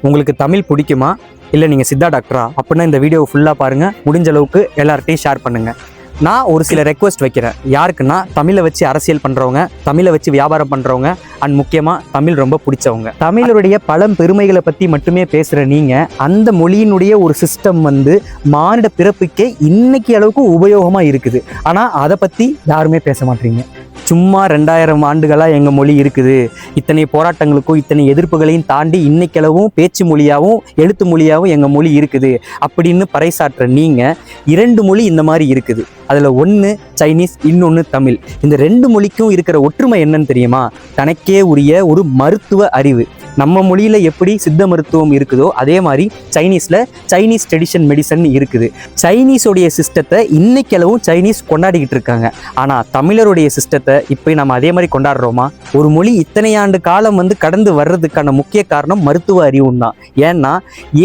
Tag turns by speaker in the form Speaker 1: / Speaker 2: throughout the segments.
Speaker 1: உங்களுக்கு தமிழ் பிடிக்குமா இல்லை நீங்கள் சித்தா டாக்டரா அப்படின்னா இந்த வீடியோவை ஃபுல்லாக பாருங்கள். முடிஞ்ச அளவுக்கு எல்லார்ட்டையும் ஷேர் பண்ணுங்கள். நான் ஒரு சில ரெக்வஸ்ட் வைக்கிறேன். யாருக்குன்னா தமிழை வச்சு அரசியல் பண்ணுறவங்க, தமிழை வச்சு வியாபாரம் பண்ணுறவங்க, அண்ட் முக்கியமாக தமிழ் ரொம்ப பிடிச்சவங்க. தமிழருடைய பல பெருமைகளை பற்றி மட்டுமே பேசுகிற நீங்கள் அந்த மொழியினுடைய ஒரு சிஸ்டம் மானிட பிறப்புக்கே இன்னைக்கு அளவுக்கு உபயோகமாக இருக்குது. ஆனால் அதை பற்றி யாருமே பேச மாட்டீங்க. சும்மா 2000 ஆண்டுகளாக எங்கள் மொழி இருக்குது, இத்தனை போராட்டங்களுக்கும் இத்தனை எதிர்ப்புகளையும் தாண்டி இன்னைக்களவும் பேச்சு மொழியாகவும் எழுத்து மொழியாகவும் எங்கள் மொழி இருக்குது அப்படின்னு பறைசாற்ற நீங்கள் 2 மொழி இந்த மாதிரி இருக்குது. அதில் ஒன்று சைனீஸ், இன்னொன்று தமிழ். இந்த 2 மொழிக்கும் இருக்கிற ஒற்றுமை என்னன்னு தெரியுமா? தனக்கே உரிய ஒரு மருத்துவ அறிவு. நம்ம மொழியில் எப்படி சித்த மருத்துவம் இருக்குதோ அதே மாதிரி சைனீஸில் சைனீஸ் ட்ரெடிஷன் மெடிசன் இருக்குது. சைனீஸோடைய சிஸ்டத்தை இன்னைக்களவும் சைனீஸ் கொண்டாடிக்கிட்டு இருக்காங்க. ஆனால் தமிழருடைய சிஸ்டத்தை இப்போ நம்ம அதே மாதிரி கொண்டாடுறோமா? ஒரு மொழி இத்தனை ஆண்டு காலம் கடந்து வர்றதுக்கான முக்கிய காரணம் மருத்துவ அறிவும் தான். ஏன்னா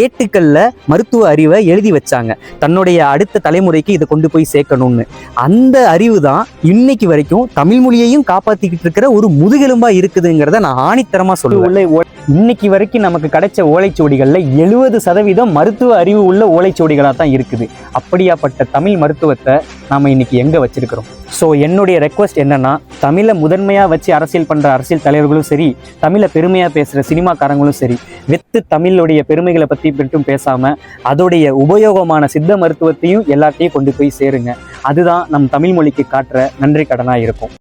Speaker 1: ஏட்டுக்களில் மருத்துவ அறிவை எழுதி வச்சாங்க, தன்னுடைய அடுத்த தலைமுறைக்கு இதை கொண்டு போய் சேர்க்கணும்னு. அந்த அறிவு தான் இன்னைக்கு வரைக்கும் தமிழ் மொழியையும் காப்பாற்றிக்கிட்டு இருக்கிற ஒரு முதுகெலும்பா இருக்குதுங்கிறத நான் ஆணித்தரமாக சொல்லுவேன். இன்னைக்கு வரைக்கும் நமக்கு கிடைச்ச ஓலைச்சுவடிகளில் 70% மருத்துவ அறிவு உள்ள ஓலைச்சுவடிகளாக தான் இருக்குது. அப்படியாப்பட்ட தமிழ் மருத்துவத்தை நாம் இன்னைக்கு எங்கே வச்சிருக்கிறோம்? ஸோ என்னுடைய ரெக்வஸ்ட் என்னன்னா, தமிழை முதன்மையாக வச்சு அரசியல் பண்ணுற அரசியல் தலைவர்களும் சரி, தமிழை பெருமையாக பேசுகிற சினிமாக்காரங்களும் சரி, தமிழுடைய பெருமைகளை பற்றி மட்டும் பேசாமல் அதோடைய உபயோகமான சித்த மருத்துவத்தையும் எல்லாத்தையும் கொண்டு போய் சேருங்க. அதுதான் நம் தமிழ் மொழிக்கு காட்டுற நன்றி கடனாக இருக்கும்.